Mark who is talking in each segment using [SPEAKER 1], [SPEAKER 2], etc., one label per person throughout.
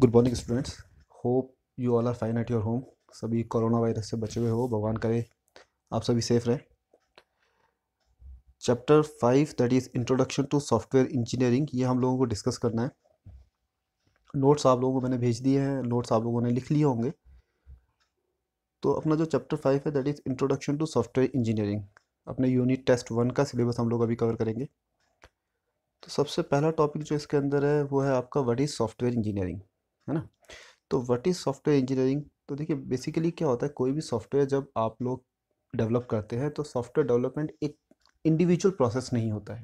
[SPEAKER 1] Good morning students. Hope you all are fine at your home. सभी corona virus से बचे हुए हो, भगवान करे आप सभी सेफ रहें। Chapter 5 that is introduction to software engineering, ये हम लोगों को डिस्कस करना है। नोट्स आप लोगों को मैंने भेज दिए हैं, नोट्स आप लोगों ने लिख लिए होंगे। तो अपना जो चैप्टर 5 है that is introduction to software engineering, अपने यूनिट टेस्ट 1 का सिलेबस हम लोग अभी कवर करेंगे। तो सबसे पहला टॉपिक जो इसके अंदर है वो है आपका व्हाट इज़ सॉफ्टवेयर इंजीनियरिंग, है ना। तो व्हाट इज़ सॉफ्टवेयर इंजीनियरिंग, तो देखिए बेसिकली क्या होता है, कोई भी सॉफ्टवेयर जब आप लोग डेवलप करते हैं तो सॉफ्टवेयर डेवलपमेंट एक इंडिविजुअल प्रोसेस नहीं होता है।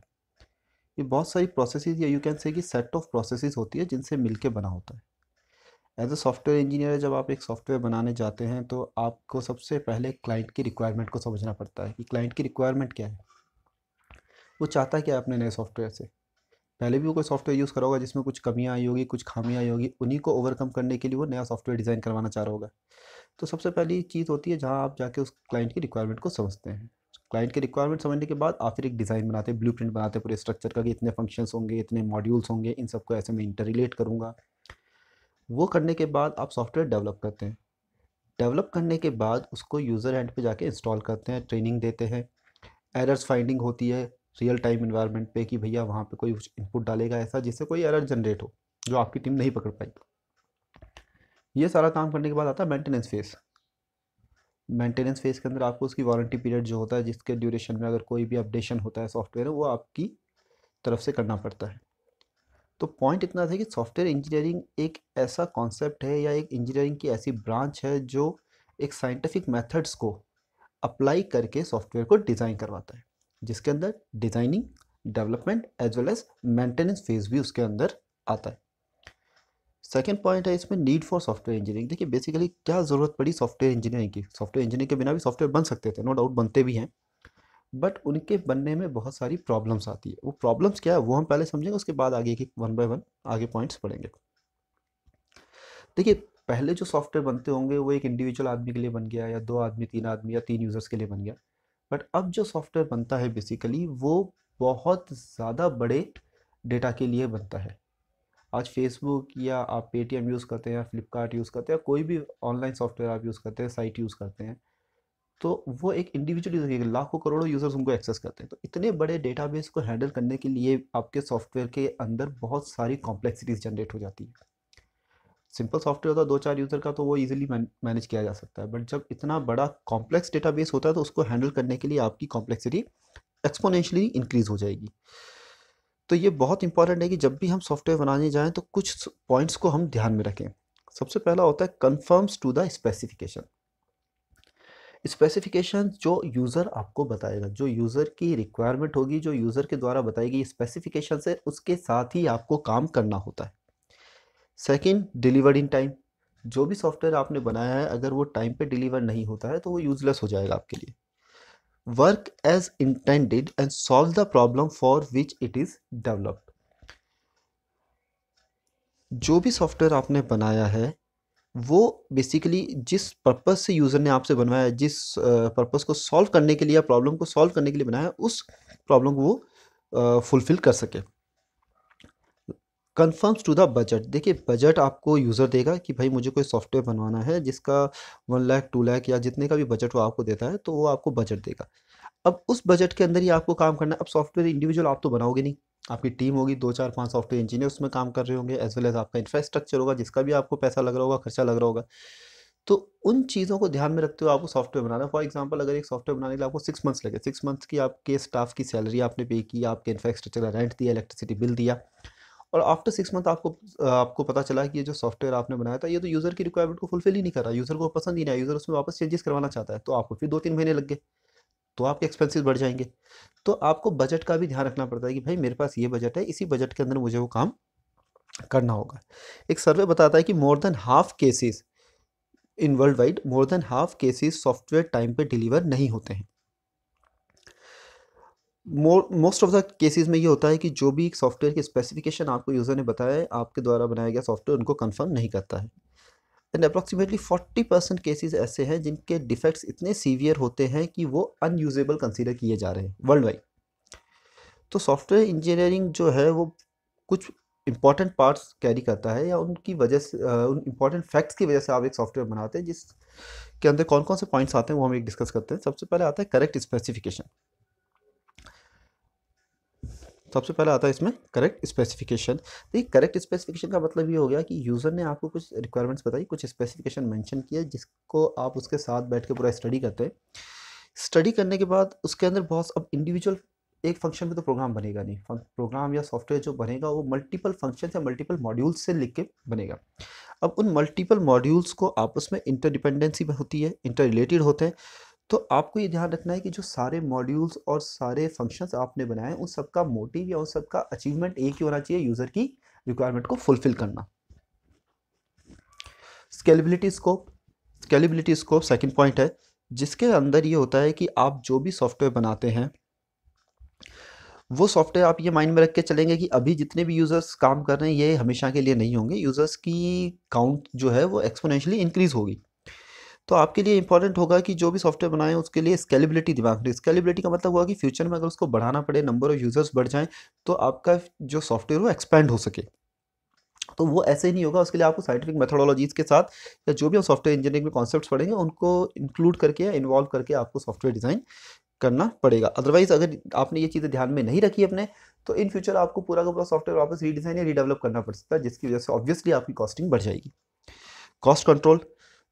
[SPEAKER 1] ये बहुत सारी प्रोसेसेस या यू कैन से कि सेट ऑफ प्रोसेसेस होती है जिनसे मिलके बना होता है। एज अ सॉफ्टवेयर इंजीनियर जब आप एक सॉफ्टवेयर बनाने जाते हैं तो आपको सबसे पहले क्लाइंट की रिक्वायरमेंट को समझना पड़ता है कि क्लाइंट की रिक्वायरमेंट क्या है, वो चाहता क्या है अपने नए सॉफ्टवेयर से। पहले भी वो कोई सॉफ्टवेयर यूज़ करा होगा जिसमें कुछ कमियां आई होगी, कुछ खामियां आई होगी, उन्हीं को ओवरकम करने के लिए वो नया सॉफ्टवेयर डिज़ाइन करवाना चाह रहा होगा। तो सबसे पहली चीज़ होती है जहाँ आप जाके उस क्लाइंट की रिक्वायरमेंट को समझते हैं। क्लाइंट की रिक्वायरमेंट समझने के बाद आप फिर एक डिज़ाइन बनाते हैं, ब्लूप्रिंट बनाते हैं पूरे स्ट्रक्चर का कि इतने फंक्शंस होंगे, इतने मॉड्यूल्स होंगे, इन सबको ऐसे मैं इंटर रिलेट करूँगा। वो करने के बाद आप सॉफ्टवेयर डेवलप करते हैं। डेवलप करने के बाद उसको यूज़र एंड पे जाके इंस्टॉल करते हैं, ट्रेनिंग देते हैं। एरर्स फाइंडिंग होती है रियल टाइम इन्वायरमेंट पे कि भैया वहाँ पे कोई इनपुट डालेगा ऐसा जिससे कोई एरर जनरेट हो जो आपकी टीम नहीं पकड़ पाई। ये सारा काम करने के बाद आता है मेंटेनेंस फेज़। मेंटेनेंस फेज़ के अंदर आपको उसकी वारंटी पीरियड जो होता है जिसके ड्यूरेशन में अगर कोई भी अपडेशन होता है सॉफ्टवेयर वो आपकी तरफ से करना पड़ता है। तो पॉइंट इतना था कि सॉफ्टवेयर इंजीनियरिंग एक ऐसा कॉन्सेप्ट है या एक इंजीनियरिंग की ऐसी ब्रांच है जो एक साइंटिफिक मेथड्स को अप्लाई करके सॉफ्टवेयर को डिज़ाइन करवाता है, जिसके अंदर designing, development as well as maintenance phase भी उसके अंदर आता है। सेकेंड पॉइंट है इसमें नीड फॉर सॉफ्टवेयर इंजीनियरिंग। देखिए बेसिकली क्या ज़रूरत पड़ी सॉफ्टवेयर इंजीनियरिंग की। सॉफ्टवेयर इंजीनियरिंग के बिना भी सॉफ्टवेयर बन सकते थे, नो डाउट बनते भी हैं, बट उनके बनने में बहुत सारी प्रॉब्लम्स आती है। वो प्रॉब्लम्स क्या है वो हम पहले समझेंगे, उसके बाद आगे की वन बाय वन आगे पॉइंट्स पढ़ेंगे। देखिए पहले जो सॉफ्टवेयर बनते होंगे वो एक इंडिविजुअल आदमी के लिए बन गया, या दो आदमी, तीन आदमी, या तीन यूज़र्स के लिए बन गया। बट अब जो सॉफ्टवेयर बनता है बेसिकली वो बहुत ज़्यादा बड़े डेटा के लिए बनता है। आज फेसबुक या आप पेटीएम यूज़ करते हैं या फ्लिपकार्ट यूज़ करते हैं या कोई भी ऑनलाइन सॉफ्टवेयर आप यूज़ करते हैं, साइट यूज़ करते हैं, तो वो एक इंडिविजुअल यूज़र, लाखों करोड़ों यूज़र्स उनको एक्सेस करते हैं। तो इतने बड़े डेटाबेस को हैंडल करने के लिए आपके सॉफ्टवेयर के अंदर बहुत सारी कॉम्प्लेक्सिटीज जनरेट हो जाती है। सिंपल सॉफ्टवेयर होता है दो चार यूज़र का तो वो इजीली मैनेज किया जा सकता है, बट जब इतना बड़ा कॉम्प्लेक्स डेटाबेस होता है तो उसको हैंडल करने के लिए आपकी कॉम्प्लेक्सिटी एक्सपोनेंशियली इंक्रीज हो जाएगी। तो ये बहुत इंपॉर्टेंट है कि जब भी हम सॉफ्टवेयर बनाने जाएं तो कुछ पॉइंट्स को हम ध्यान में रखें। सबसे पहला होता है conforms to the specification. Specification जो यूज़र आपको बताएगा, जो यूज़र की रिक्वायरमेंट होगी, जो यूज़र के द्वारा बताई गई स्पेसिफिकेशन से उसके साथ ही आपको काम करना होता है। Second, delivered in time. जो भी सॉफ्टवेयर आपने बनाया है अगर वो टाइम पे डिलीवर नहीं होता है तो वो यूजलेस हो जाएगा आपके लिए। Work as intended and solve the problem for which it is developed. जो भी सॉफ्टवेयर आपने बनाया है वो बेसिकली जिस पर्पस से यूज़र ने आपसे बनवाया है, जिस पर्पस को सॉल्व करने के लिए या प्रॉब्लम को सॉल्व करने के लिए बनाया है, उस प्रॉब्लम को वो फुलफिल कर सके। Conforms to the budget. देखिए बजट आपको यूज़र देगा कि भाई मुझे कोई सॉफ्टवेयर बनवाना है जिसका 1 लाख 2 लाख या जितने का भी बजट वो आपको देता है तो वो आपको बजट देगा। अब उस बजट के अंदर ही आपको काम करना है। अब सॉफ्टवेयर इंडिविजुअल आप तो बनाओगे नहीं, आपकी टीम होगी, दो चार पांच सॉफ्टवेयर इंजीनियर उसमें काम कर रहे होंगे, एज वेल एज आपका इंफ्रास्ट्रक्चर होगा जिसका भी आपको पैसा लग रहा होगा, खर्चा लग रहा होगा। तो उन चीज़ों को ध्यान में रखते हुए आपको सॉफ्टवेयर बनाना है। फॉर एग्जांपल अगर एक सॉफ्टवेयर बनाने के लिए आपको 6 मंथ्स लगे, 6 मंथ्स की आपके स्टाफ की सैलरी आपने पे की, आपके इंफ्रास्ट्रक्चर का रेंट दिया, इलेक्ट्रिसिटी बिल दिया, और आफ्टर 6 मंथ आपको पता चला कि ये जो सॉफ्टवेयर आपने बनाया था ये तो यूज़र की रिक्वायरमेंट को फुलफिल ही नहीं कर रहा, यूज़र को पसंद ही नहीं आया, यूज़र उसमें वापस चेंजेस करवाना चाहता है, तो आपको फिर 2-3 महीने लग गए, तो आपके एक्सपेंसेस बढ़ जाएंगे। तो आपको बजट का भी ध्यान रखना पड़ता है कि भाई मेरे पास ये बजट है, इसी बजट के अंदर मुझे वो काम करना होगा। एक सर्वे बताता है कि more than half cases in world wide, more than half cases software time पे डिलीवर नहीं होते हैं। मोस्ट ऑफ द केसेस में ये होता है कि जो भी सॉफ्टवेयर की स्पेसिफिकेशन आपको यूज़र ने बताया है आपके द्वारा बनाया गया सॉफ्टवेयर उनको कंफर्म नहीं करता है। एंड अप्रॉक्सीमेटली 40% केसेस ऐसे हैं जिनके डिफेक्ट्स इतने सीवियर होते हैं कि वो अनयूजेबल कंसीडर किए जा रहे हैं वर्ल्ड वाइड। तो सॉफ्टवेयर इंजीनियरिंग जो है वो कुछ इंपॉर्टेंट पार्ट्स कैरी करता है या उनकी वजह से उन इंपॉर्टेंट फैक्ट्स की वजह से आप एक सॉफ्टवेयर बनाते हैं जिसके अंदर कौन कौन से पॉइंट्स आते हैं वो हम एक डिस्कस करते हैं। सबसे पहले आता है करेक्ट स्पेसिफिकेशन। सबसे पहले आता है इसमें करेक्ट स्पेसिफिकेशन। तो ये करेक्ट स्पेसिफिकेशन का मतलब ये हो गया कि यूज़र ने आपको कुछ रिक्वायरमेंट्स बताई, कुछ स्पेसिफिकेशन मेंशन किया, जिसको आप उसके साथ बैठ के पूरा स्टडी करते हैं। स्टडी करने के बाद उसके अंदर बहुत अब इंडिविजुअल एक फंक्शन में तो प्रोग्राम बनेगा नहीं। प्रोग्राम या सॉफ्टवेयर जो बनेगा वो मल्टीपल फंक्शन या मल्टीपल मॉड्यूल्स से लिख के बनेगा। अब उन मल्टीपल मॉड्यूल्स को आपस में इंटरडिपेंडेंसी होती है, इंटर रिलेटेड होते हैं। तो आपको ये ध्यान रखना है कि जो सारे मॉड्यूल्स और सारे फंक्शंस आपने बनाए उन सबका मोटिव या उन सबका अचीवमेंट एक ही होना चाहिए, यूज़र की रिक्वायरमेंट को फुलफिल करना। स्केलेबिलिटी स्कोप सेकंड पॉइंट है, जिसके अंदर ये होता है कि आप जो भी सॉफ्टवेयर बनाते हैं वो सॉफ्टवेयर आप ये माइंड में रख के चलेंगे कि अभी जितने भी यूज़र्स काम कर रहे हैं ये हमेशा के लिए नहीं होंगे, यूज़र्स की काउंट जो है वो एक्सपोनेंशियली इंक्रीज़ होगी। तो आपके लिए इंपॉर्टेंट होगा कि जो भी सॉफ्टवेयर बनाएं उसके लिए स्केलेबिलिटी दिमाग में। स्केलेबिलिटी का मतलब हुआ कि फ्यूचर में अगर उसको बढ़ाना पड़े, नंबर ऑफ यूज़र्स बढ़ जाएं, तो आपका जो सॉफ्टवेयर वो एक्सपेंड हो सके। तो वो ऐसे ही नहीं होगा, उसके लिए आपको साइंटिफिक मेथोडोलॉजीज़ के साथ या जो भी हम सॉफ्टवेयर इंजीनियरिंग में कॉन्सेप्ट्स पढ़ेंगे उनको इंक्लूड करके या इन्वॉल्व करके आपको सॉफ्टवेयर डिज़ाइन करना पड़ेगा। अदरवाइज़ अगर आपने ये चीज़ें ध्यान में नहीं रखी अपने, तो इन फ्यूचर आपको पूरा का पूरा सॉफ्टवेयर वापस रीडिज़ाइन या रीडेवलप करना पड़ सकता है, जिसकी वजह से ऑब्वियसली आपकी कॉस्टिंग बढ़ जाएगी। कॉस्ट कंट्रोल,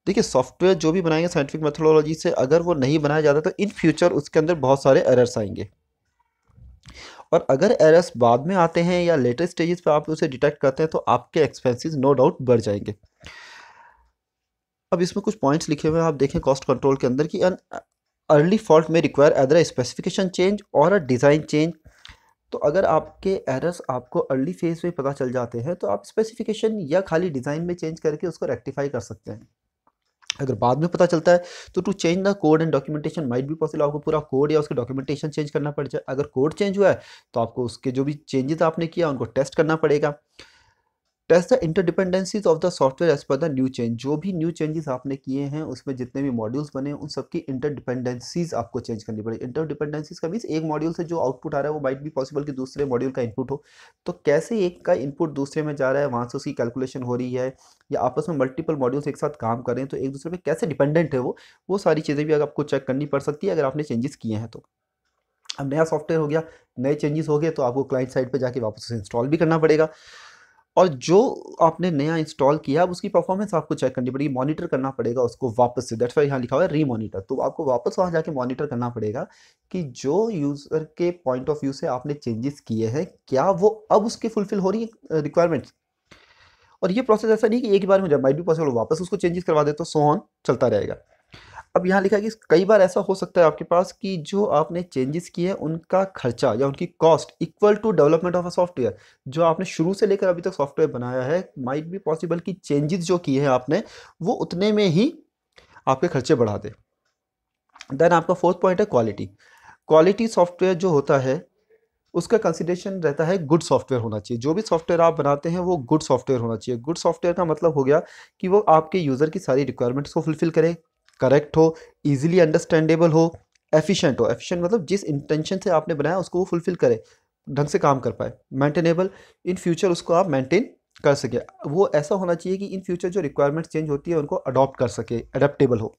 [SPEAKER 1] देखिए सॉफ्टवेयर जो भी बनाएंगे साइंटिफिक मेथोडोलॉजी से अगर वो नहीं बनाया जाता तो इन फ्यूचर उसके अंदर बहुत सारे एरर्स आएंगे, और अगर एरर्स बाद में आते हैं या लेटर स्टेजेस पे आप उसे डिटेक्ट करते हैं तो आपके एक्सपेंसेस नो डाउट बढ़ जाएंगे। अब इसमें कुछ पॉइंट्स लिखे हुए हैं, आप देखें कॉस्ट कंट्रोल के अंदर कि अन अर्ली फॉल्ट में रिक्वायर एदर स्पेसिफिकेशन चेंज और अ डिज़ाइन चेंज। तो अगर आपके एरर्स आपको अर्ली फेज में पता चल जाते हैं तो आप स्पेसिफिकेशन या खाली डिज़ाइन में चेंज करके उसको रेक्टिफाई कर सकते हैं। अगर बाद में पता चलता है तो to change the code and documentation might be possible, आपको पूरा कोड या उसके डॉक्यूमेंटेशन चेंज करना पड़ जाए। अगर कोड चेंज हुआ है तो आपको उसके जो भी चेंजेस आपने किया उनको टेस्ट करना पड़ेगा। Test the interdependencies of the software as per the new change, जो भी न्यू चेंजेस आपने किए हैं उसमें जितने भी मॉड्यूल्स बने उन सबकी इंटरडिपेंडेंसीज आपको चेंज करनी पड़ेगी। इंटरडिपेंडेंसीज का मीन्स एक मॉड्यूल से जो आउटपुट आ रहा है वो माइट भी पॉसिबल कि दूसरे मॉड्यूल का इनपुट हो, तो कैसे एक का इनपुट दूसरे में जा रहा है, वहाँ से उसकी कैलकुलेशन हो रही है, या आपस में मल्टीपल मॉड्यूल्स एक साथ काम कर रहे हैं तो एक दूसरे पे कैसे डिपेंडेंट है वो सारी चीज़ें भी अगर आपको चेक करनी पड़ सकती है अगर आपने चेंजेस किए हैं तो। अब नया सॉफ्टवेयर हो गया, नए चेंजेस हो गए तो आपको क्लाइंट साइड पे जाके वापस उसे इंस्टॉल भी करना पड़ेगा, और जो आपने नया इंस्टॉल किया अब उसकी परफॉर्मेंस आपको चेक करनी पड़ेगी, मॉनिटर करना पड़ेगा उसको वापस से। दैट्स व्हाई यहाँ लिखा हुआ है रीमॉनिटर, तो आपको वापस वहाँ जाके मॉनिटर करना पड़ेगा कि जो यूज़र के पॉइंट ऑफ व्यू से आपने चेंजेस किए हैं क्या वो अब उसकी फुलफिल हो रही है रिक्वायरमेंट्स। और ये प्रोसेस ऐसा नहीं कि एक ही बार में जब माइट भी पॉसिबल वापस उसको चेंजेस करवा दे तो सो ऑन चलता रहेगा। अब यहाँ लिखा है कि कई बार ऐसा हो सकता है आपके पास कि जो आपने चेंजेस किए हैं उनका खर्चा या उनकी cost equal to development of a software, जो आपने शुरू से लेकर अभी तक सॉफ्टवेयर बनाया है माइट बी पॉसिबल कि चेंजेस जो किए हैं आपने वो उतने में ही आपके खर्चे बढ़ा दे। देन आपका फोर्थ पॉइंट है क्वालिटी। क्वालिटी सॉफ्टवेयर जो होता है उसका कंसिडरेशन रहता है गुड सॉफ्टवेयर होना चाहिए। जो भी सॉफ्टवेयर आप बनाते हैं वो गुड सॉफ्टवेयर होना चाहिए। गुड सॉफ्टवेयर का मतलब हो गया कि वो आपके यूज़र की सारी रिक्वायरमेंट्स को फुलफिल करे, करेक्ट हो, इजीली अंडरस्टैंडेबल हो, एफिशिएंट हो। एफिशिएंट मतलब जिस इंटेंशन से आपने बनाया उसको वो फुलफिल करे, ढंग से काम कर पाए। मेंटेनेबल, इन फ्यूचर उसको आप मेंटेन कर सके। वो ऐसा होना चाहिए कि इन फ्यूचर जो रिक्वायरमेंट्स चेंज होती है उनको अडॉप्ट कर सके, अडेप्टेबल हो।